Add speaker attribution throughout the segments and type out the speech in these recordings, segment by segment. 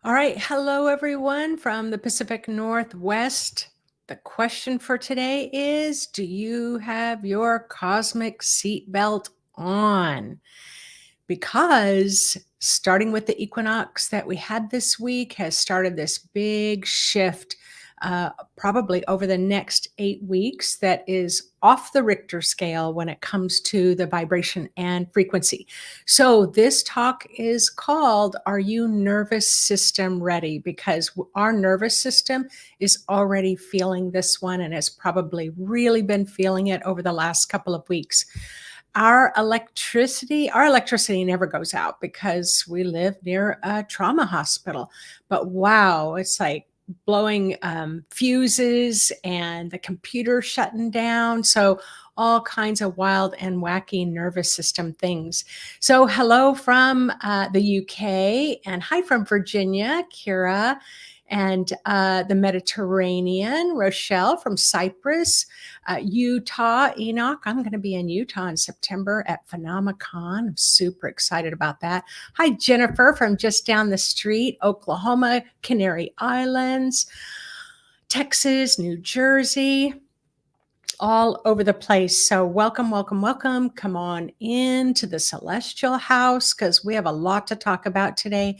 Speaker 1: All right. Hello, everyone from the Pacific Northwest. The question for today is, do you have your cosmic seatbelt on? Because starting with the equinox that we had this week has started this big shift, probably over the next 8 weeks, that is off the Richter scale when it comes to the vibration and frequency. So, this talk is called Are You Nervous System Ready? Because our nervous system is already feeling this one and has probably really been feeling it over the last couple of weeks. Our electricity never goes out because we live near a trauma hospital. But wow, it's like blowing fuses and the computer shutting down. So all kinds of wild and wacky nervous system things. So hello from the UK and hi from Virginia, Kira, and the Mediterranean, Rochelle from Cyprus, Utah, Enoch. I'm going to be in Utah in September at Phenomicon. I'm super excited about that. Hi, Jennifer from just down the street, Oklahoma, Canary Islands, Texas, New Jersey, all over the place. So welcome, welcome, welcome. Come on into the celestial house because we have a lot to talk about today.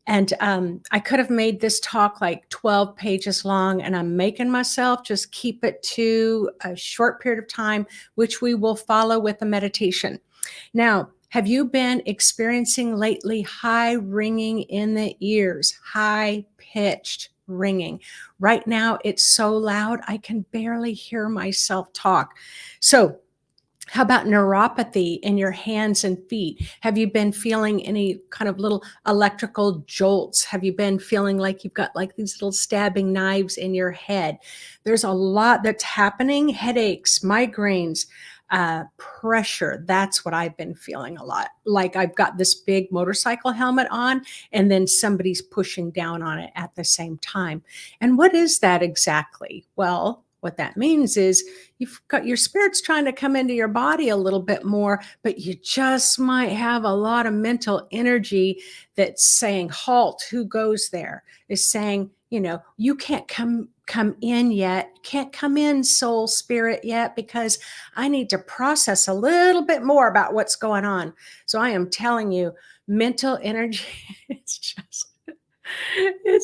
Speaker 1: And I could have made this talk like 12 pages long, and I'm making myself just keep it to a short period of time, which we will follow with a meditation. Now, have you been experiencing lately high ringing in the ears, high pitched ringing? Right now, it's so loud, I can barely hear myself talk. So, how about neuropathy in your hands and feet? Have you been feeling any kind of little electrical jolts? Have you been feeling like you've got like these little stabbing knives in your head? There's a lot that's happening. Headaches, migraines, pressure. That's what I've been feeling a lot. Like I've got this big motorcycle helmet on, and then somebody's pushing down on it at the same time. And what is that exactly? Well, what that means is you've got your spirit's trying to come into your body a little bit more, but you just might have a lot of mental energy that's saying, halt, who goes there? Is saying, you can't come in yet, can't come in, soul spirit, yet, because I need to process a little bit more about what's going on. So I am telling you, mental energy, it's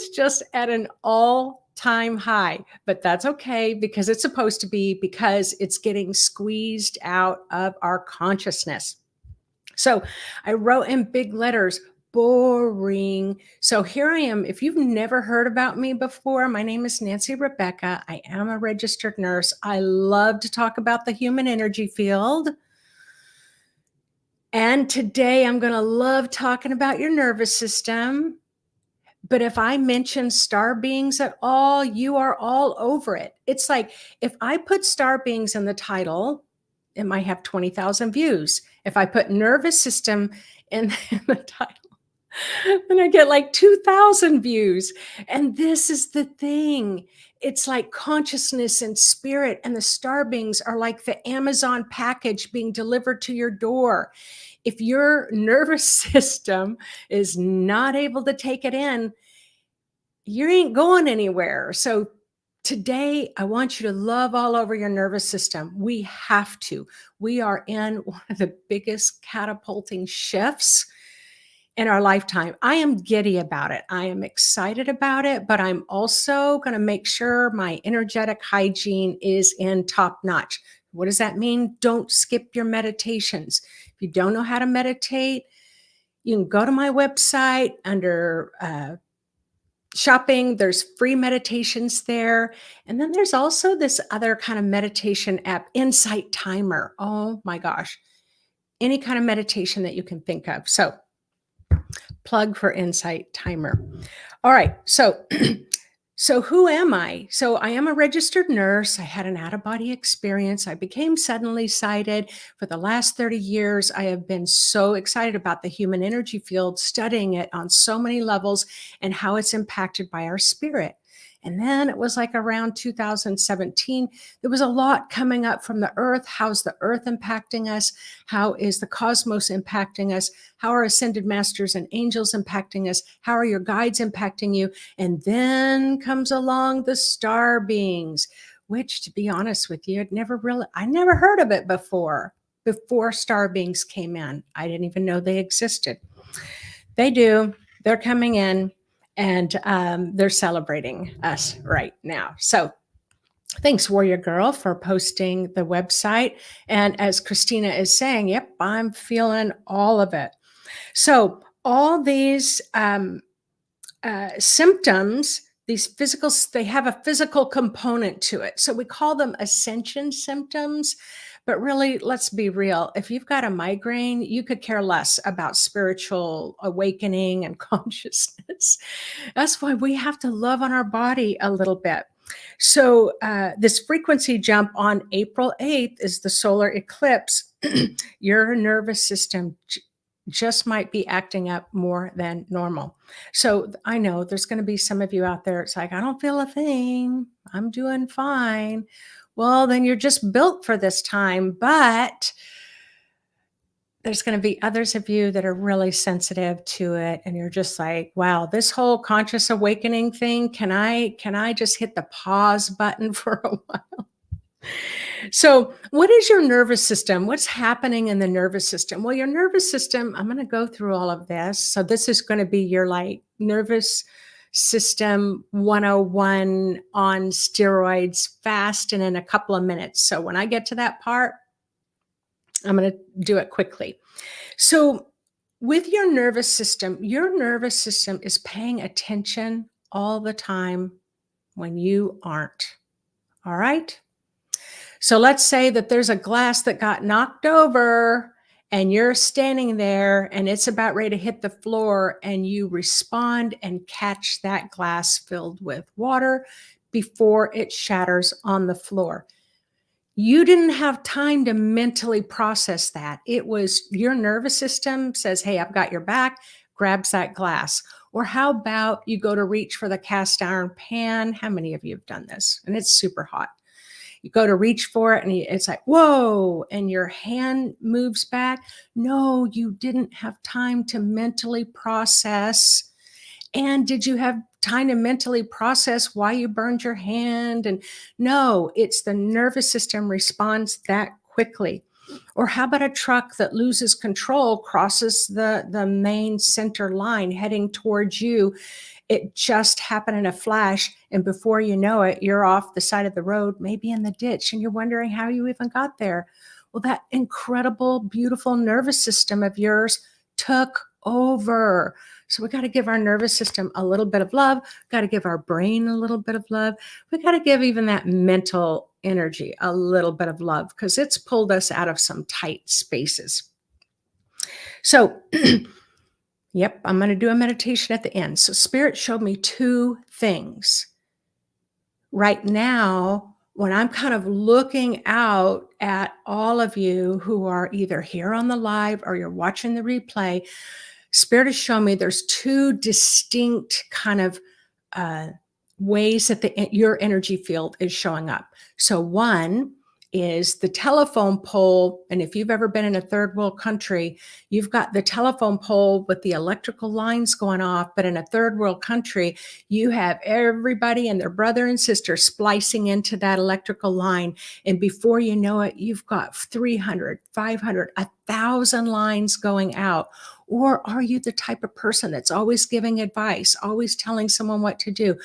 Speaker 1: just at an all-time high, but that's okay because it's supposed to be, because it's getting squeezed out of our consciousness. So I wrote in big letters, boring. So here I am. If you've never heard about me before, my name is Nancy Rebecca. I am a registered nurse. I love to talk about the human energy field. And today I'm going to love talking about your nervous system. But if I mention star beings at all, you are all over it. It's like if I put star beings in the title, it might have 20,000 views. If I put nervous system in the title, then I get like 2,000 views. And this is the thing. It's like consciousness and spirit, and the star beings are like the Amazon package being delivered to your door. If your nervous system is not able to take it in, you ain't going anywhere. So today, I want you to love all over your nervous system. We have to. We are in one of the biggest catapulting shifts in our lifetime. I am giddy about it. I am excited about it, but I'm also going to make sure my energetic hygiene is in top notch. What does that mean? Don't skip your meditations. If you don't know how to meditate, you can go to my website under shopping. There's free meditations there. And then there's also this other kind of meditation app, Insight Timer. Oh my gosh. Any kind of meditation that you can think of. So plug for Insight Timer. All right. So who am I? So I am a registered nurse. I had an out-of-body experience. I became suddenly sighted. For the last 30 years, I have been so excited about the human energy field, studying it on so many levels and how it's impacted by our spirit. And then it was like around 2017, there was a lot coming up from the earth. How's the earth impacting us? How is the cosmos impacting us? How are ascended masters and angels impacting us? How are your guides impacting you? And then comes along the star beings, which, to be honest with you, I never heard of it before star beings came in. I didn't even know they existed. They do. They're coming in, and they're celebrating us right now. So thanks, Warrior Girl, for posting the website. And as Christina is saying, yep, I'm feeling all of it. So all these symptoms, these physical, they have a physical component to it. So we call them ascension symptoms. But really, let's be real. If you've got a migraine, you could care less about spiritual awakening and consciousness. That's why we have to love on our body a little bit. So this frequency jump on April 8th is the solar eclipse. Your nervous system just might be acting up more than normal. So I know there's going to be some of you out there. It's like, I don't feel a thing. I'm doing fine. Well, then you're just built for this time. But there's going to be others of you that are really sensitive to it. And you're just like, wow, this whole conscious awakening thing, can I just hit the pause button for a while? So what is your nervous system? What's happening in the nervous system? Well, your nervous system, I'm going to go through all of this. So this is going to be your like nervous system 101 on steroids, fast and in a couple of minutes. So when I get to that part, I'm going to do it quickly. So with your nervous system is paying attention all the time when you aren't. All right? So let's say that there's a glass that got knocked over and you're standing there and it's about ready to hit the floor, and you respond and catch that glass filled with water before it shatters on the floor. You didn't have time to mentally process that. It was your nervous system says, hey, I've got your back, grabs that glass. Or how about you go to reach for the cast iron pan? How many of you have done this? And it's super hot. You go to reach for it and it's like, whoa, and your hand moves back. No, you didn't have time to mentally process. And did you have time to mentally process why you burned your hand? And no, it's the nervous system responds that quickly. Or how about a truck that loses control, crosses the main center line heading towards you? It just happened in a flash, and before you know it, you're off the side of the road, maybe in the ditch, and you're wondering how you even got there. Well, that incredible, beautiful nervous system of yours took over. So we got to give our nervous system a little bit of love, got to give our brain a little bit of love. We got to give even that mental energy a little bit of love, because it's pulled us out of some tight spaces. So yep, I'm going to do a meditation at the end. So Spirit showed me two things. Right now, when I'm kind of looking out at all of you who are either here on the live or you're watching the replay, Spirit has shown me there's two distinct kind of ways that your energy field is showing up. So one is the telephone pole. And if you've ever been in a third world country, you've got the telephone pole with the electrical lines going off. But in a third world country, you have everybody and their brother and sister splicing into that electrical line. And before you know it, you've got 300, 500, 1,000 lines going out. Or are you the type of person that's always giving advice, always telling someone what to do?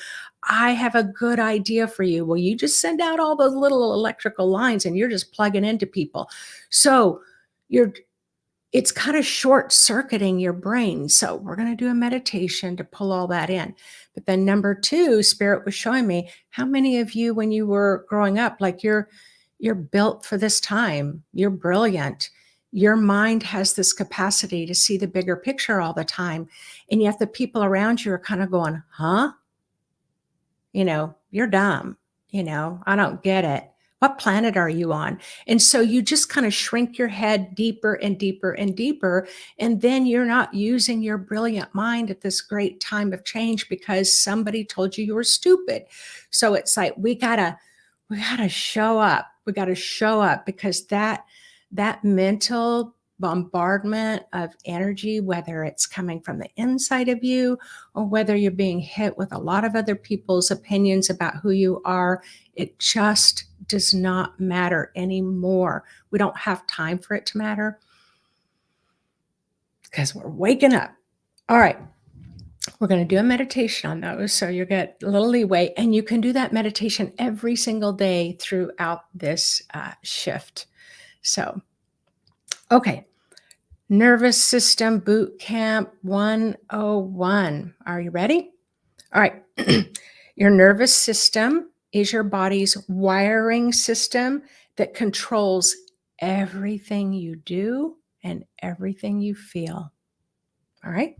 Speaker 1: I have a good idea for you. Well, you just send out all those little electrical lines and you're just plugging into people. So it's kind of short circuiting your brain. So we're going to do a meditation to pull all that in. But then number two, Spirit was showing me how many of you, when you were growing up, like you're built for this time. You're brilliant. Your mind has this capacity to see the bigger picture all the time. And yet the people around you are kind of going, huh? You're dumb. I don't get it. What planet are you on? And so you just kind of shrink your head deeper and deeper and deeper. And then you're not using your brilliant mind at this great time of change because somebody told you you were stupid. So it's like we gotta show up. We gotta show up because that mental bombardment of energy, whether it's coming from the inside of you or whether you're being hit with a lot of other people's opinions about who you are, it just does not matter anymore. We don't have time for it to matter because we're waking up. All right. We're going to do a meditation on those. So you get a little leeway, and you can do that meditation every single day throughout this shift. So, okay. Nervous System Boot Camp 101. Are you ready? All right. Your nervous system is your body's wiring system that controls everything you do and everything you feel. All right.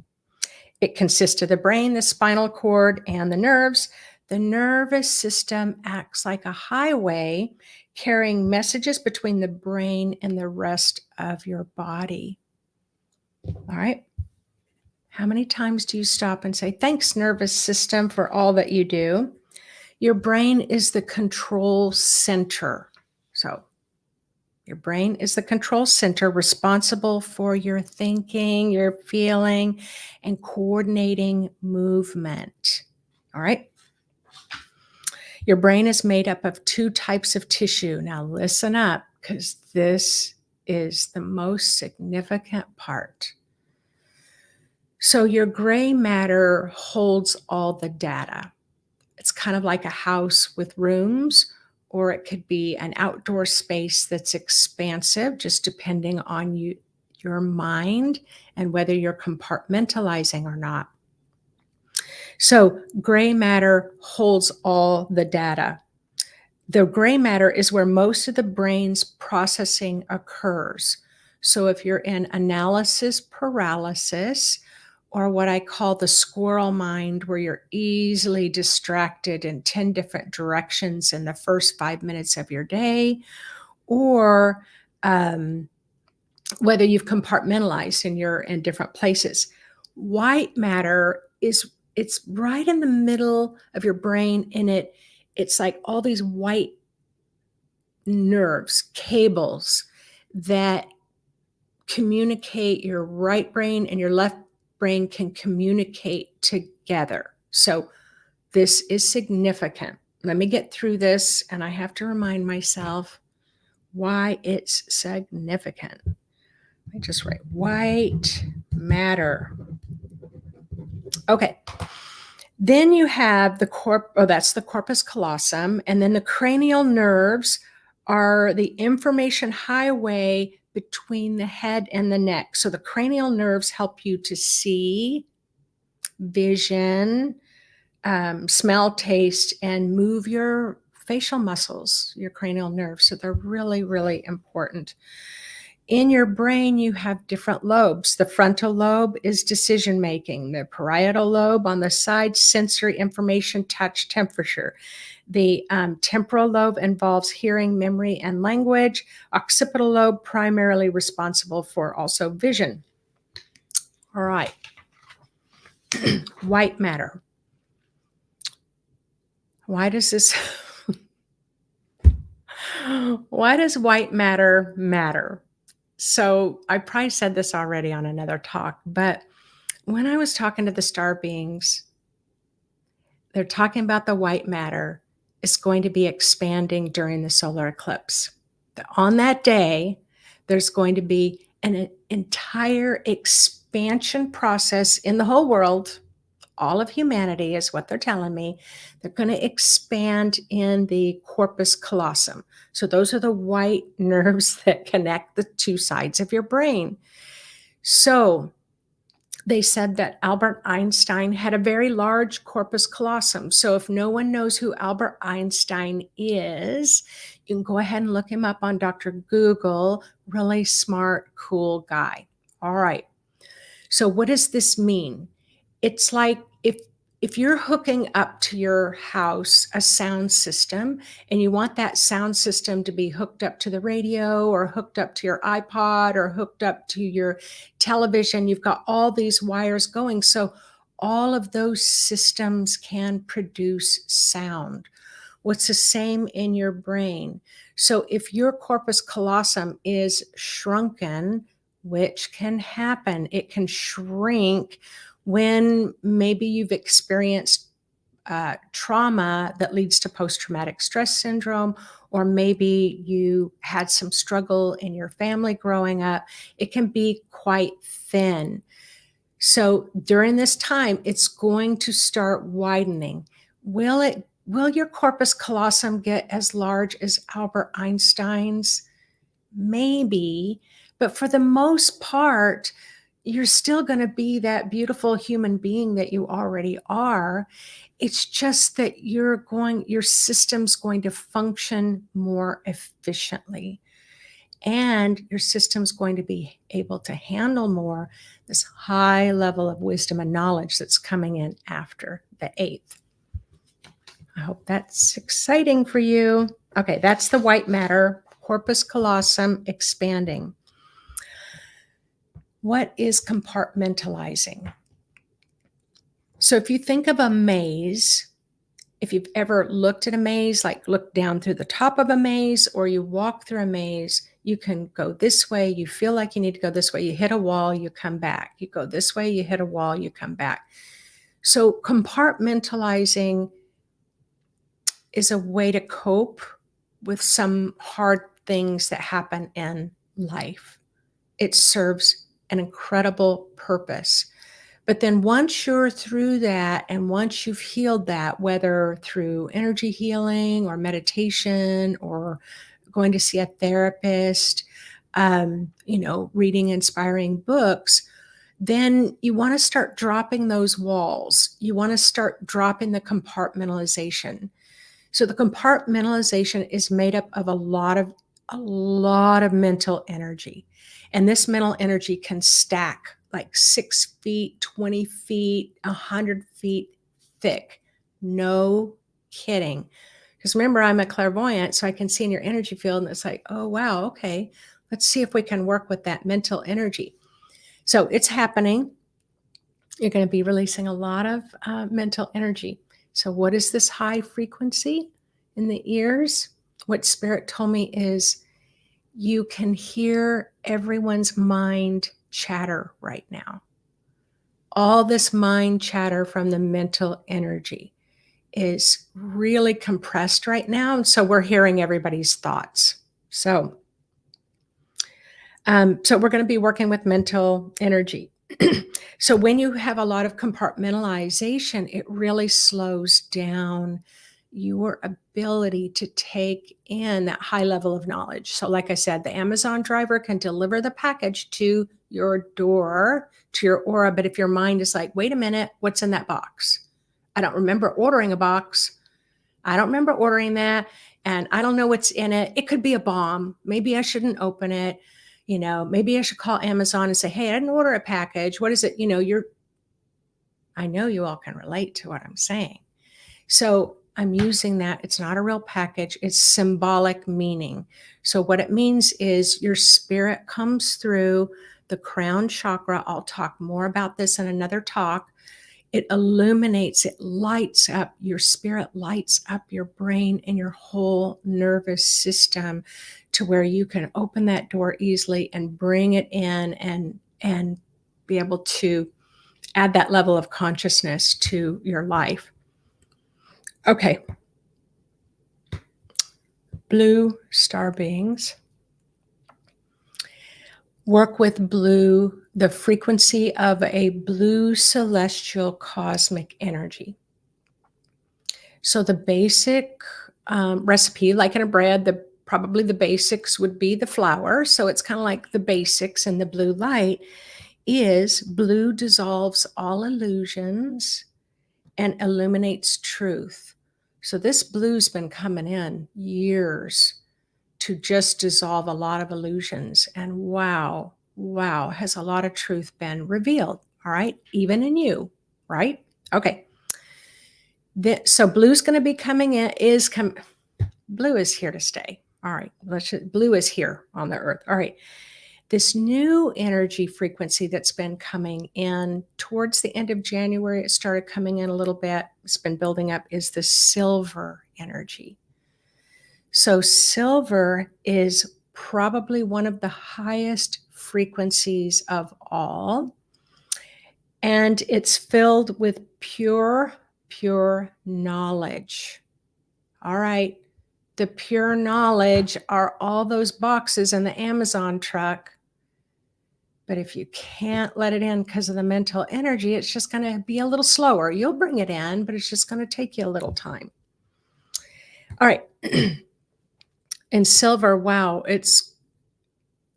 Speaker 1: It consists of the brain, the spinal cord, and the nerves. The nervous system acts like a highway carrying messages between the brain and the rest of your body. All right. How many times do you stop and say, thanks, nervous system, for all that you do? Your brain is the control center. So your brain is the control center responsible for your thinking, your feeling, and coordinating movement. All right. Your brain is made up of two types of tissue. Now listen up, because this is the most significant part. So your gray matter holds all the data. It's kind of like a house with rooms, or it could be an outdoor space that's expansive, just depending on your mind and whether you're compartmentalizing or not. So gray matter holds all the data. The gray matter is where most of the brain's processing occurs. So if you're in analysis paralysis, or what I call the squirrel mind, where you're easily distracted in 10 different directions in the first 5 minutes of your day, or whether you've compartmentalized and you're in different places. White matter it's right in the middle of your brain, and it's like all these white nerves, cables that communicate. Your right brain and your left brain can communicate together. So this is significant. Let me get through this, and I have to remind myself why it's significant. I just write white matter. Okay. Then you have that's the corpus callosum, and then the cranial nerves are the information highway between the head and the neck. So the cranial nerves help you to see, vision, smell, taste, and move your facial muscles, your cranial nerves. So they're really, really important. In your brain, you have different lobes. The frontal lobe is decision making. The parietal lobe on the side, sensory information, touch, temperature. The temporal lobe involves hearing, memory, and language. Occipital lobe, primarily responsible for also vision. All right. White matter. Why does white matter matter? So I probably said this already on another talk, but when I was talking to the star beings, they're talking about the white matter is going to be expanding during the solar eclipse. On that day, there's going to be an entire expansion process in the whole world. All of humanity is what they're telling me. They're going to expand in the corpus callosum. So those are the white nerves that connect the two sides of your brain. So they said that Albert Einstein had a very large corpus callosum. So if no one knows who Albert Einstein is, you can go ahead and look him up on Dr. Google. Really smart, cool guy. All right. So what does this mean? It's like if you're hooking up to your house a sound system and you want that sound system to be hooked up to the radio or hooked up to your iPod or hooked up to your television, you've got all these wires going. So all of those systems can produce sound. What's the same in your brain? So if your corpus callosum is shrunken, which can happen, it can shrink when maybe you've experienced trauma that leads to post-traumatic stress syndrome, or maybe you had some struggle in your family growing up. It can be quite thin. So during this time, it's going to start widening. Will your corpus callosum get as large as Albert Einstein's? Maybe, but for the most part, you're still going to be that beautiful human being that you already are. It's just that your system's going to function more efficiently, and your system's going to be able to handle more this high level of wisdom and knowledge that's coming in after the 8th. I hope that's exciting for you. Okay, that's the white matter, corpus callosum expanding. What is compartmentalizing? So if you think of a maze, if you've ever looked at a maze, like look down through the top of a maze, or you walk through a maze, you can go this way, you feel like you need to go this way, you hit a wall, you come back. You go this way, you hit a wall, you come back. So compartmentalizing is a way to cope with some hard things that happen in life. It serves an incredible purpose. But then once you're through that and once you've healed that, whether through energy healing or meditation or going to see a therapist, reading inspiring books, then you want to start dropping those walls. You want to start dropping the compartmentalization. So the compartmentalization is made up of a lot of mental energy. And this mental energy can stack like 6 feet, 20 feet, 100 feet thick. No kidding. Because remember, I'm a clairvoyant, so I can see in your energy field, and it's like, oh, wow, okay, let's see if we can work with that mental energy. So it's happening. You're going to be releasing a lot of mental energy. So what is this high frequency in the ears? What Spirit told me is you can hear everyone's mind chatter right now. All this mind chatter from the mental energy is really compressed right now. And so we're hearing everybody's thoughts. So we're going to be working with mental energy. So when you have a lot of compartmentalization, it really slows down your ability to take in that high level of knowledge. So like I said, the Amazon driver can deliver the package to your door, to your aura. But if your mind is like, wait a minute, what's in that box? I don't remember ordering a box. I don't remember ordering that. And I don't know what's in it. It could be a bomb. Maybe I shouldn't open it. Maybe I should call Amazon and say, hey, I didn't order a package. What is it? I know you all can relate to what I'm saying. So I'm using that. It's not a real package. It's symbolic meaning. So what it means is your spirit comes through the crown chakra. I'll talk more about this in another talk. It illuminates, it lights up, your spirit lights up your brain and your whole nervous system to where you can open that door easily and bring it in and be able to add that level of consciousness to your life. Okay. Blue star beings. Work with blue, the frequency of a blue celestial cosmic energy. So the basic recipe, like in a bread, probably the basics would be the flour. So it's kind of like the basics, and the blue light is blue dissolves all illusions and illuminates truth. So this blue's been coming in years to just dissolve a lot of illusions. And wow, has a lot of truth been revealed, all right? Even in you, right? Okay. So blue's going to be coming in, blue is here to stay. All right, blue is here on the earth. All right. This new energy frequency that's been coming in towards the end of January, it started coming in a little bit, it's been building up, is the silver energy. So silver is probably one of the highest frequencies of all. And it's filled with pure knowledge. All right. The pure knowledge are all those boxes in the Amazon truck. But if you can't let it in because of the mental energy, it's just going to be a little slower. You'll bring it in, but it's just going to take you a little time. All right. And silver, wow, it's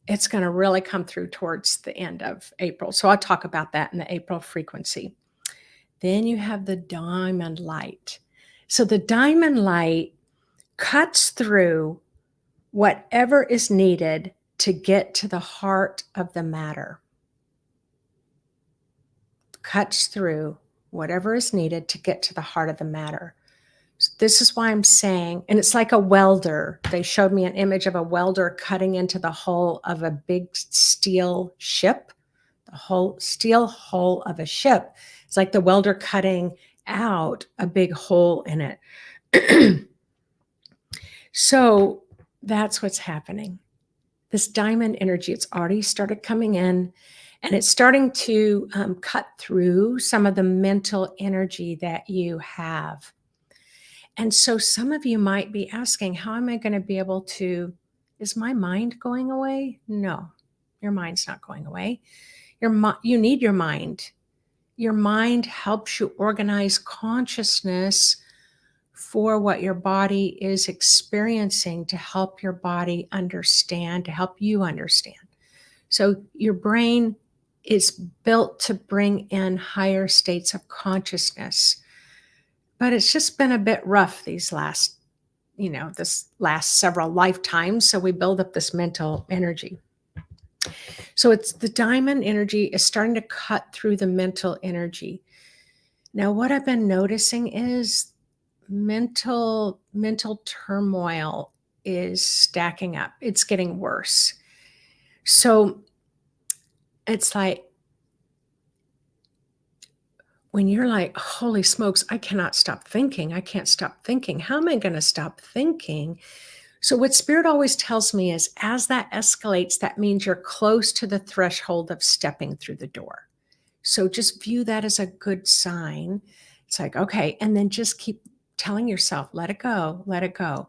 Speaker 1: going to really come through towards the end of April. So I'll talk about that in the April frequency. Then you have the diamond light. So the diamond light cuts through whatever is needed to get to the heart of the matter. Cuts through whatever is needed to get to the heart of the matter. So this is why I'm saying, and it's like a welder. They showed me an image of a welder cutting into the hull of a big steel ship, the whole steel hull of a ship. It's like the welder cutting out a big hole in it. So that's what's happening. This diamond energy, it's already started coming in, and it's starting to cut through some of the mental energy that you have. And so some of you might be asking, how am I going to be able to, is my mind going away? No, your mind's not going away. You need your mind. Your mind helps you organize consciousness for what your body is experiencing, to help your body understand, to help you understand. So your brain is built to bring in higher states of consciousness. But it's just been a bit rough this last several lifetimes. So we build up this mental energy. So it's the diamond energy is starting to cut through the mental energy. Now, what I've been noticing is mental turmoil is stacking up. It's getting worse. So it's like, when you're like, holy smokes, I cannot stop thinking. I can't stop thinking. How am I going to stop thinking? So what Spirit always tells me is, as that escalates, that means you're close to the threshold of stepping through the door. So just view that as a good sign. It's like, okay. And then just keep telling yourself, let it go, let it go.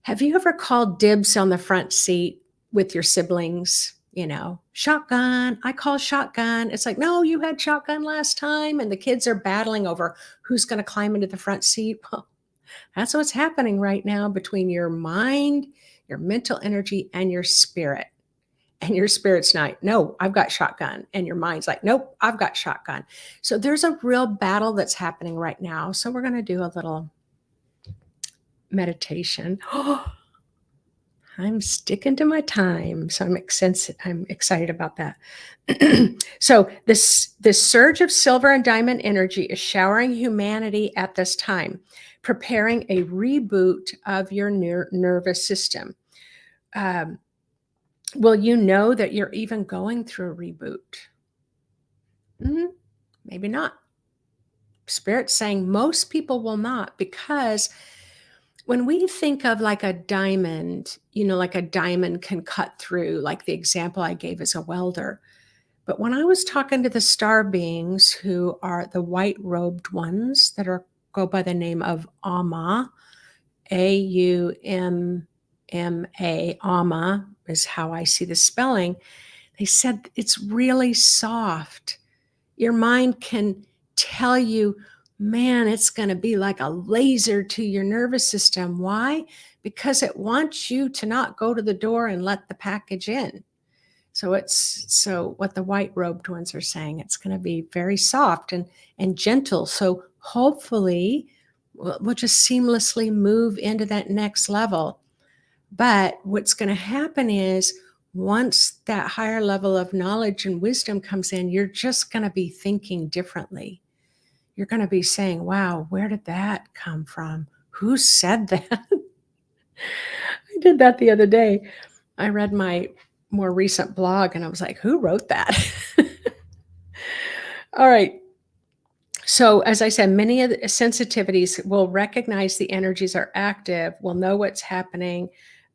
Speaker 1: Have you ever called dibs on the front seat with your siblings? Shotgun, I call shotgun. It's like, no, you had shotgun last time. And the kids are battling over who's going to climb into the front seat. Well, that's what's happening right now between your mind, your mental energy, and your spirit. And your spirit's like, no, I've got shotgun. And your mind's like, nope, I've got shotgun. So there's a real battle that's happening right now. So we're going to do a little meditation. I'm sticking to my time, so I'm excited about that. So this surge of silver and diamond energy is showering humanity at this time, preparing a reboot of your nervous system. Will you know that you're even going through a reboot? Maybe not. Spirit's saying most people will not, because when we think of like a diamond, like a diamond can cut through, like the example I gave is a welder. But when I was talking to the star beings, who are the white robed ones that go by the name of Amma, Aumma, Amma is how I see the spelling. They said it's really soft. Your mind can tell you, man, it's going to be like a laser to your nervous system. Why? Because it wants you to not go to the door and let the package in. So what the white robed ones are saying, it's going to be very soft and gentle. So hopefully we'll just seamlessly move into that next level. But what's going to happen is, once that higher level of knowledge and wisdom comes in, you're just going to be thinking differently. you're going to be saying, wow, where did that come from? Who said that? I did that the other day. I read my more recent blog and I was like, who wrote that? All right. So, as I said, many of the sensitivities will recognize the energies are active, will know what's happening.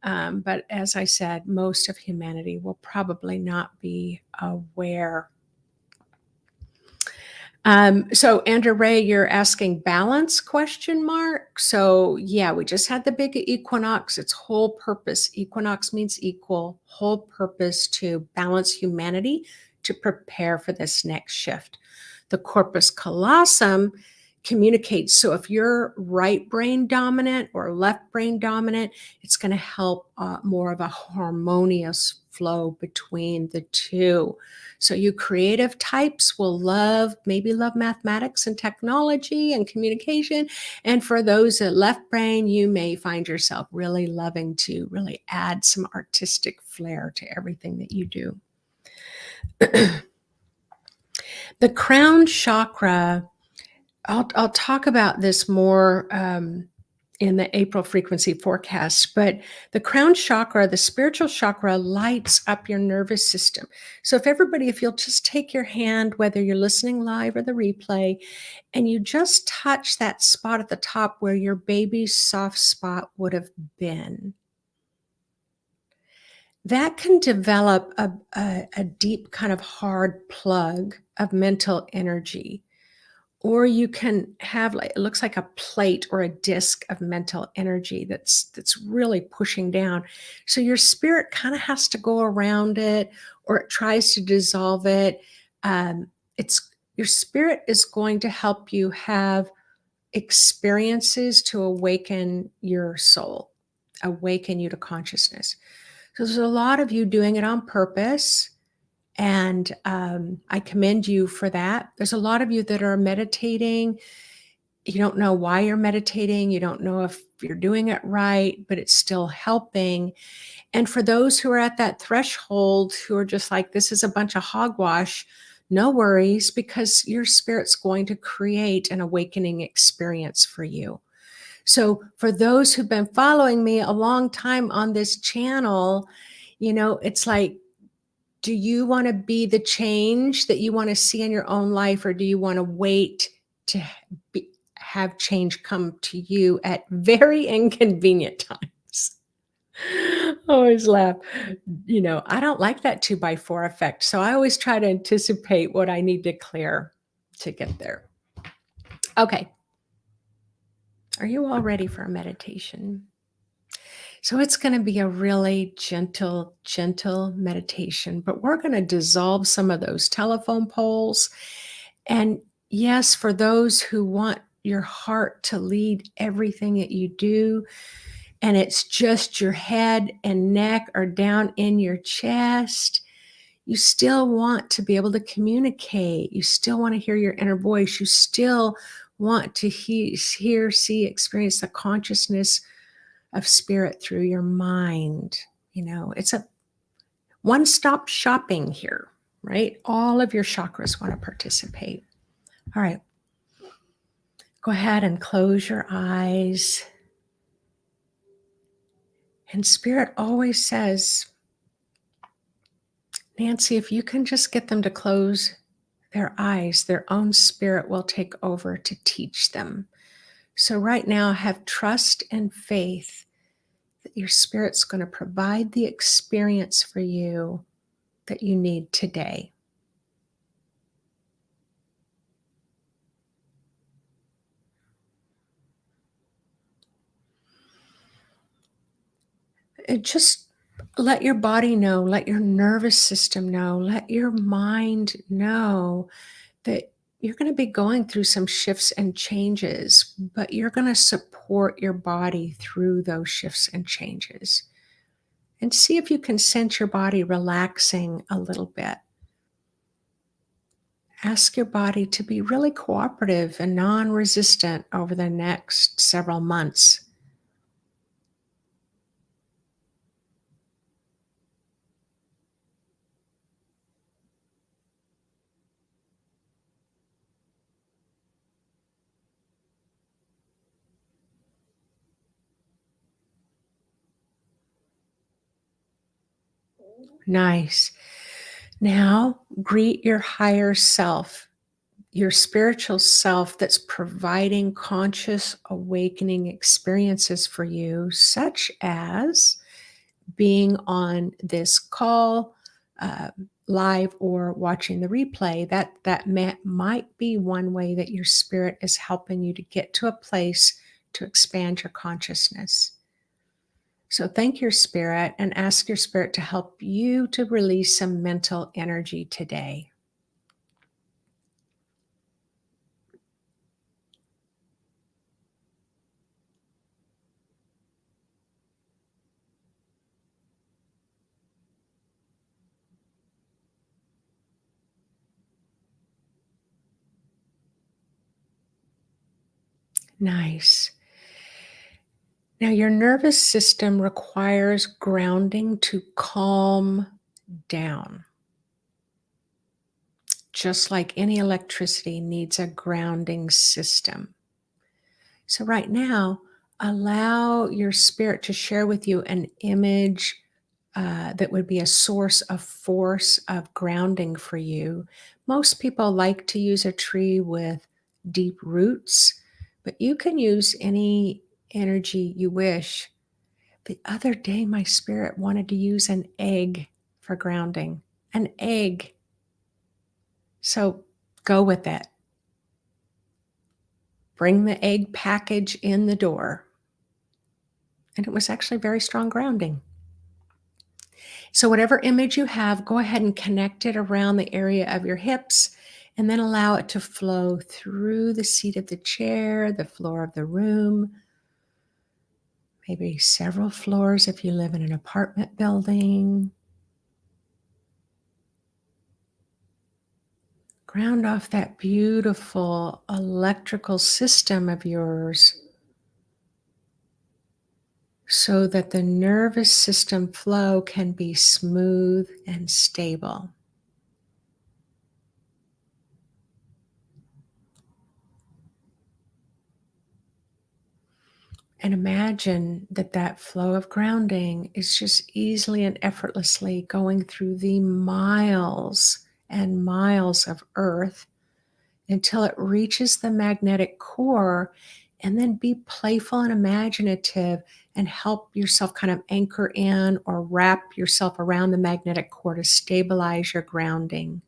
Speaker 1: But as I said, most of humanity will probably not be aware. So Andrew Ray, you're asking balance question mark. So yeah, we just had the big equinox. Its whole purpose, equinox means equal, whole purpose to balance humanity to prepare for this next shift. The corpus callosum communicates. So if you're right brain dominant or left brain dominant, it's going to help more of a harmonious flow between the two. So you creative types will maybe love mathematics and technology and communication. And for those at left brain, you may find yourself really loving to really add some artistic flair to everything that you do. The crown chakra, I'll talk about this more in the April frequency forecast, but the crown chakra, the spiritual chakra, lights up your nervous system. So if you'll just take your hand, whether you're listening live or the replay, and you just touch that spot at the top where your baby's soft spot would have been, that can develop a deep kind of hard plug of mental energy. Or you can have, like, it looks like a plate or a disc of mental energy that's really pushing down. So your spirit kind of has to go around it, or it tries to dissolve it. It's your spirit is going to help you have experiences to awaken your soul, awaken you to consciousness. So there's a lot of you doing it on purpose. And I commend you for that. There's a lot of you that are meditating. You don't know why you're meditating. You don't know if you're doing it right, but it's still helping. And for those who are at that threshold, who are just like, this is a bunch of hogwash, no worries, because your spirit's going to create an awakening experience for you. So for those who've been following me a long time on this channel, it's like, do you want to be the change that you want to see in your own life, or do you want to wait to have change come to you at very inconvenient times? I always laugh. I don't like that 2x4 effect. So I always try to anticipate what I need to clear to get there. Okay. Are you all ready for a meditation? So it's going to be a really gentle meditation, but we're going to dissolve some of those telephone poles. And yes, for those who want your heart to lead everything that you do, and it's just your head and neck or down in your chest, you still want to be able to communicate. You still want to hear your inner voice. You still want to hear, see, experience the consciousness of spirit through your mind. It's a one-stop shopping here, right? All of your chakras want to participate. All right. Go ahead and close your eyes. And spirit always says, Nancy, if you can just get them to close their eyes, their own spirit will take over to teach them. So right now, have trust and faith that your spirit's going to provide the experience for you that you need today. And just let your body know, let your nervous system know, let your mind know that you're going to be going through some shifts and changes, but you're going to support your body through those shifts and changes. And see if you can sense your body relaxing a little bit. Ask your body to be really cooperative and non-resistant over the next several months. Nice. Now greet your higher self, your spiritual self that's providing conscious awakening experiences for you, such as being on this call, uh, live or watching the replay. That might be one way that your spirit is helping you to get to a place to expand your consciousness. So thank your spirit and ask your spirit to help you to release some mental energy today. Nice. Now, your nervous system requires grounding to calm down. Just like any electricity needs a grounding system. So, right now, allow your spirit to share with you an image that would be a source of force of grounding for you. Most people like to use a tree with deep roots, but you can use any energy you wish. The other day, my spirit wanted to use an egg for grounding. An egg. So go with it. Bring the egg package in the door. And it was actually very strong grounding. So, whatever image you have, go ahead and connect it around the area of your hips and then allow it to flow through the seat of the chair, the floor of the room, maybe several floors if you live in an apartment building. Ground off that beautiful electrical system of yours so that the nervous system flow can be smooth and stable. And imagine that that flow of grounding is just easily and effortlessly going through the miles and miles of earth until it reaches the magnetic core. And then be playful and imaginative and help yourself kind of anchor in or wrap yourself around the magnetic core to stabilize your grounding.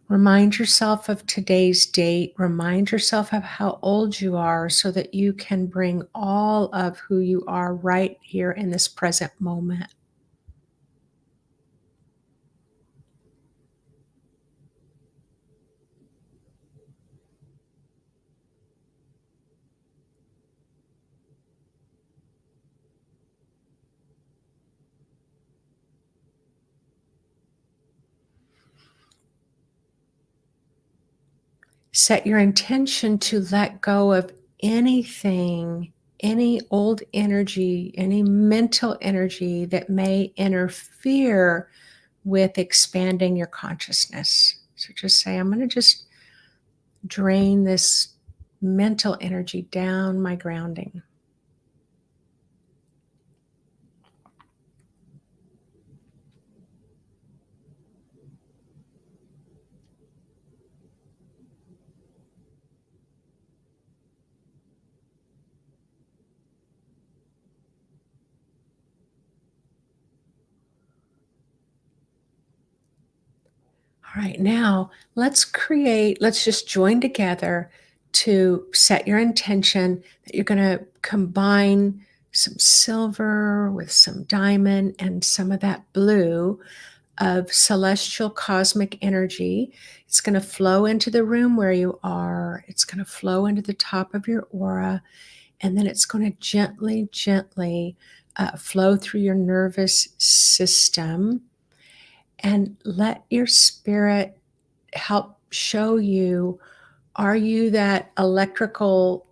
Speaker 1: Remind yourself of today's date. Remind yourself of how old you are so that you can bring all of who you are right here in this present moment. Set your intention to let go of anything, any old energy, any mental energy that may interfere with expanding your consciousness. So just say, I'm going to just drain this mental energy down my grounding. All right, now let's just join together to set your intention that you're going to combine some silver with some diamond and some of that blue of celestial cosmic energy. It's going to flow into the room where you are, it's going to flow into the top of your aura, and then it's going to gently, gently flow through your nervous system and let your spirit help show you, are you that electrical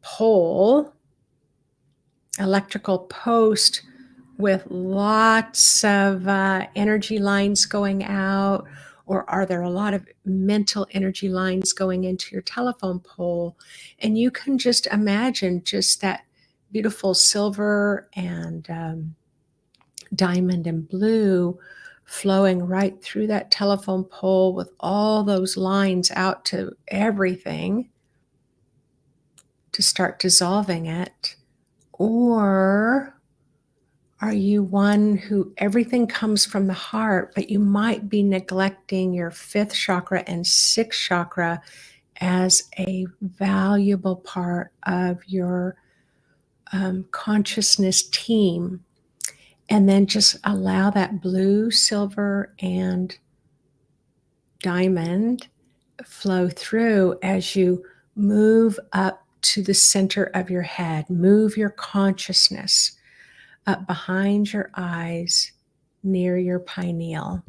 Speaker 1: pole, electrical post with lots of energy lines going out? Or are there a lot of mental energy lines going into your telephone pole? And you can just imagine just that beautiful silver and diamond and blue flowing right through that telephone pole with all those lines out to everything to start dissolving it. Or are you one who everything comes from the heart, but you might be neglecting your fifth chakra and sixth chakra as a valuable part of your consciousness team? And then just allow that blue, silver, and diamond flow through as you move up to the center of your head. Move your consciousness up behind your eyes near your pineal.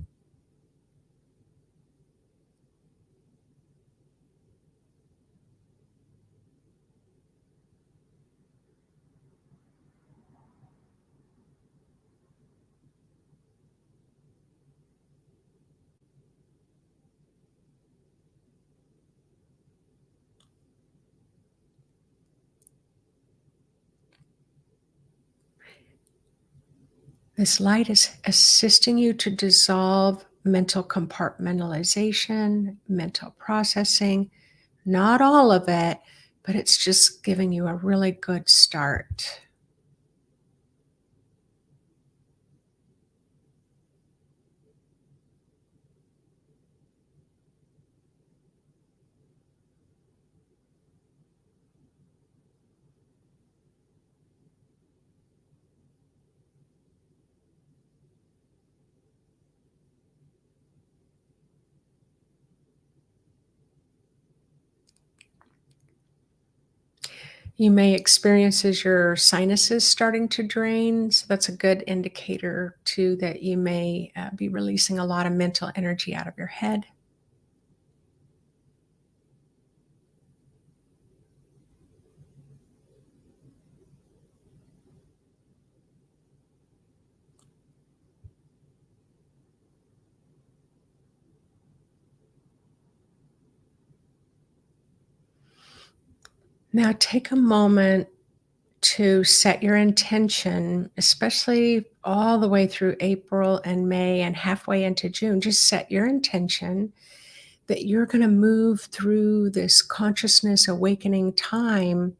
Speaker 1: This light is assisting you to dissolve mental compartmentalization, mental processing. Not all of it, but it's just giving you a really good start. You may experience as your sinuses starting to drain. So that's a good indicator too that you may be releasing a lot of mental energy out of your head. Now take a moment to set your intention, especially all the way through April and May and halfway into June. Just set your intention that you're going to move through this consciousness awakening time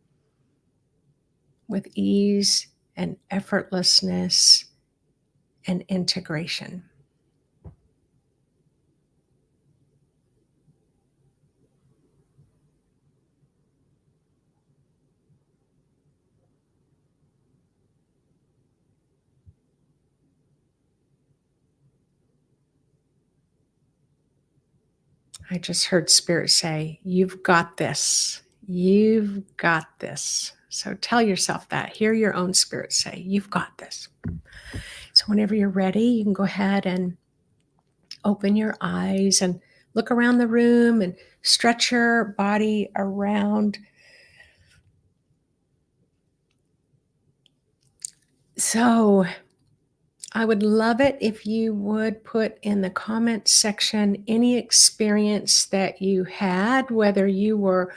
Speaker 1: with ease and effortlessness and integration. I just heard Spirit say, "You've got this. You've got this." So tell yourself that. Hear your own spirit say, "You've got this." So whenever you're ready, you can go ahead and open your eyes and look around the room and stretch your body around. So I would love it if you would put in the comment section any experience that you had, whether you were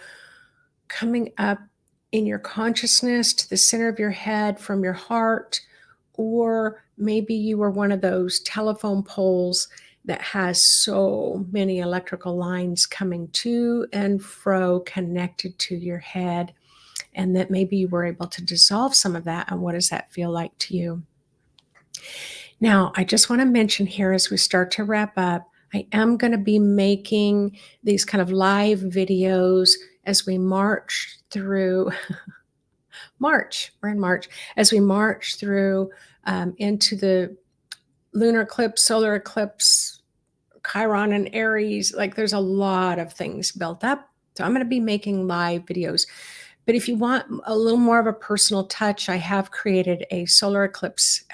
Speaker 1: coming up in your consciousness to the center of your head from your heart, or maybe you were one of those telephone poles that has so many electrical lines coming to and fro connected to your head, and that maybe you were able to dissolve some of that. And what does that feel like to you? Now, I just want to mention here as we start to wrap up, I am going to be making these kind of live videos as we march through March. We're in March. As we march through into the lunar eclipse, solar eclipse, Chiron and Aries, like there's a lot of things built up. So I'm going to be making live videos. But if you want a little more of a personal touch, I have created a solar eclipse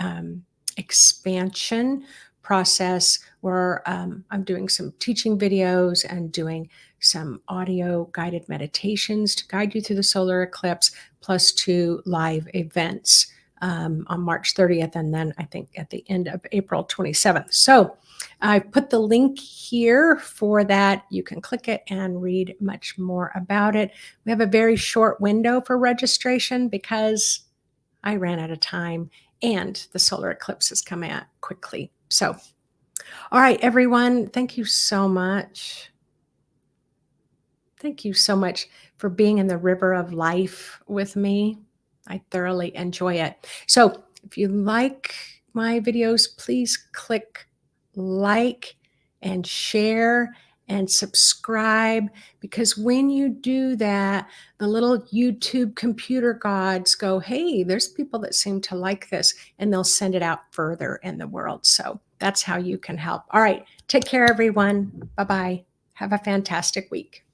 Speaker 1: expansion process where I'm doing some teaching videos and doing some audio guided meditations to guide you through the solar eclipse, plus 2 live events on March 30th, and then I think at the end of April 27th. So I put the link here for that. You can click it and read much more about it. We have a very short window for registration because I ran out of time and the solar eclipse is coming out quickly. So, all right, everyone, thank you so much. Thank you so much for being in the river of life with me. I thoroughly enjoy it. So if you like my videos, please click like and share and subscribe, because when you do that, the little YouTube computer gods go, hey, there's people that seem to like this, and they'll send it out further in the world. So that's how you can help. All right, take care, everyone. Bye-bye. Have a fantastic week.